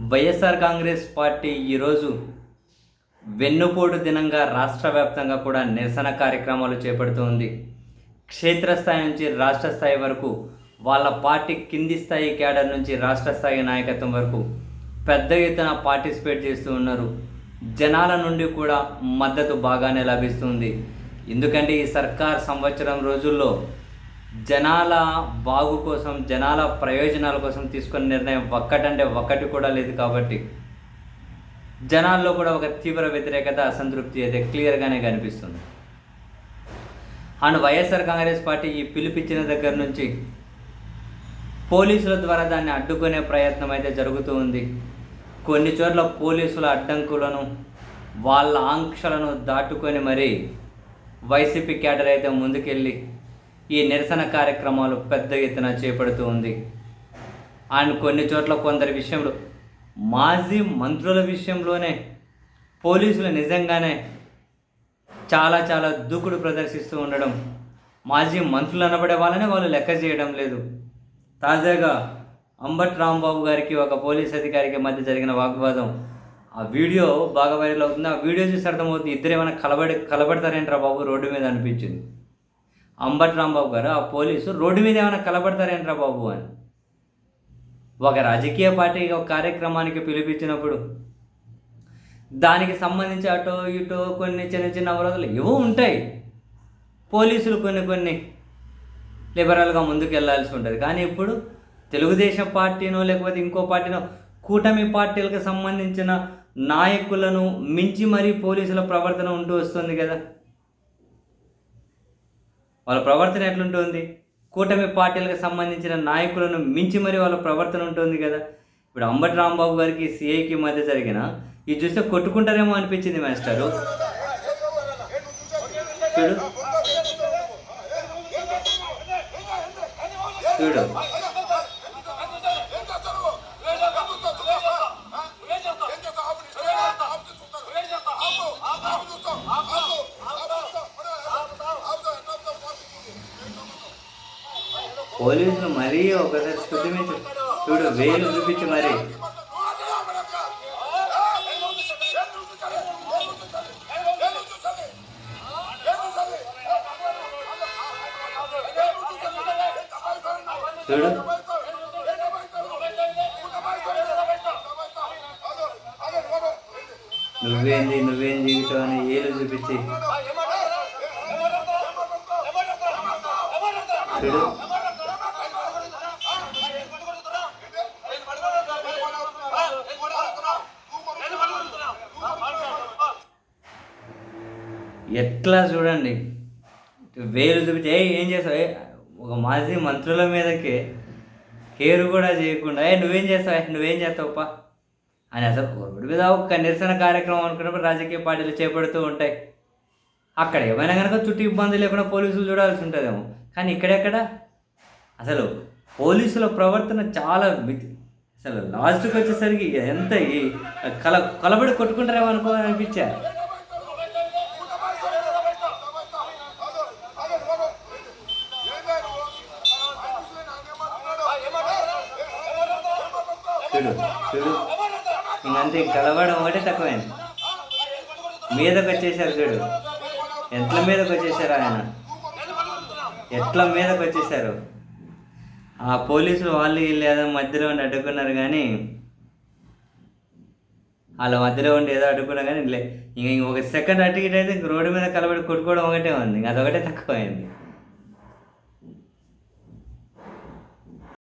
YSR Congress party ఈరోజు వెన్నుపోటు దినంగా రాష్ట్ర వ్యాప్తంగా కూడా నిరసన కార్యక్రమాలు చేపడుతోంది. క్షేత్రస్థాయి నుంచి రాష్ట్ర స్థాయి వరకు వాళ్ళ పార్టీ కింది స్థాయి క్యాడర్ నుంచి రాష్ట్ర స్థాయి నాయకత్వం వరకు పెద్ద ఎత్తున పార్టిసిపేట్ చేస్తూ ఉన్నారు. జనాల నుండి కూడా మద్దతు బాగానే లభిస్తుంది. ఎందుకంటే ఈ సర్కార్ సంవత్సరం రోజుల్లో జనాల బాగు కోసం, జనాల ప్రయోజనాల కోసం తీసుకున్న నిర్ణయం ఒక్కటంటే ఒక్కటి కూడా లేదు. కాబట్టి జనాల్లో కూడా ఒక తీవ్ర వ్యతిరేకత, అసంతృప్తి అయితే క్లియర్గానే కనిపిస్తుంది. అండ్ వైఎస్ఆర్ కాంగ్రెస్ పార్టీ ఈ పిలుపిచ్చిన దగ్గర నుంచి పోలీసుల ద్వారా దాన్ని అడ్డుకునే ప్రయత్నం అయితే జరుగుతూ ఉంది. కొన్ని చోట్ల పోలీసుల అడ్డంకులను, వాళ్ళ ఆంక్షలను దాటుకొని మరీ వైసీపీ క్యాడర్ అయితే ముందుకెళ్ళి ఈ నిరసన కార్యక్రమాలు పెద్ద ఎత్తున చేపడుతూ ఉంది. అండ్ కొన్ని చోట్ల కొందరి విషయంలో, మాజీ మంత్రుల విషయంలోనే పోలీసులు నిజంగానే చాలా దూకుడు ప్రదర్శిస్తూ ఉండడం, మాజీ మంత్రులు అనబడే వాళ్ళని వాళ్ళు లెక్క చేయడం లేదు. తాజాగా అంబటి రాంబాబు గారికి ఒక పోలీస్ అధికారికి మధ్య జరిగిన వాగ్వాదం, ఆ వీడియో బాగా వైరల్ అవుతుంది. ఆ వీడియో చూసి అర్థమవుతుంది ఇద్దరు ఏమైనా కలబడతారేంట్రా బాబు రోడ్డు మీద అనిపించింది. అంబటి రాంబాబు గారు ఆ పోలీసు రోడ్డు మీద ఏమైనా కలబడతారేంట్రా బాబు అని ఒక రాజకీయ పార్టీ ఒక కార్యక్రమానికి పిలిపించినప్పుడు దానికి సంబంధించి అటో ఇటో కొన్ని చిన్న అవరోధాలు ఏవో ఉంటాయి. పోలీసులు కొన్ని లిబరల్గా ముందుకు వెళ్ళాల్సి ఉంటుంది. కానీ ఇప్పుడు తెలుగుదేశం పార్టీనో లేకపోతే ఇంకో పార్టీనో, కూటమి పార్టీలకు సంబంధించిన నాయకులను మించి మరీ పోలీసుల ప్రవర్తన ఉంటూ వస్తుంది కదా. వాళ్ళ ప్రవర్తన ఎట్లుంటుంది? కూటమి పార్టీలకు సంబంధించిన నాయకులను మించి మరీ వాళ్ళ ప్రవర్తన ఉంటుంది కదా. ఇప్పుడు అంబటి రాంబాబు గారికి సిఐకి మధ్య జరిగిన ఇది చూస్తే కొట్టుకుంటారేమో అనిపించింది మాస్టరు. చూడు పోలీసులు మరీ ఒకసారి శుద్ధిమించి చూడు, వేలు చూపించి మరి చూడు, నువ్వేం జీవితం అని ఏలు చూపించి చూడు. ఎట్లా చూడండి, వేలు చూపించి ఏం చేస్తావు, ఒక మాజీ మంత్రుల మీదకి కేరు కూడా చేయకుండా నువ్వేం చేస్తావుపా అని అసలు రోడ్డు మీద ఒక నిరసన కార్యక్రమం అనుకున్నప్పుడు రాజకీయ పార్టీలు చేపడుతూ ఉంటాయి. అక్కడ ఏమైనా కనుక చుట్టూ ఇబ్బంది లేకుండా పోలీసులు చూడాల్సి ఉంటుందేమో. కానీ ఇక్కడెక్కడ అసలు పోలీసుల ప్రవర్తన చాలా అసలు లాస్ట్కి వచ్చేసరికి ఎంత కలబడి కొట్టుకుంటారేమో అనిపించా. చూడు ఇంకంతే, కలవడం ఒకటే తక్కువైంది. మీదకి వచ్చేసారు చూడు, ఎట్ల మీదకి వచ్చేసారు ఆయన, ఎట్ల మీదకి వచ్చేసారు. ఆ పోలీసులు వాళ్ళు వీళ్ళు ఏదో మధ్యలో ఉండి అడ్డుకున్నారు. కానీ వాళ్ళ మధ్యలో ఉండి ఏదో అడ్డుకున్నా కానీ ఇంకొక సెకండ్ అటు ఇటు అయితే రోడ్డు మీద కలబడి కొట్టుకోవడం ఒకటే ఉంది. అదొకటే తక్కువైంది.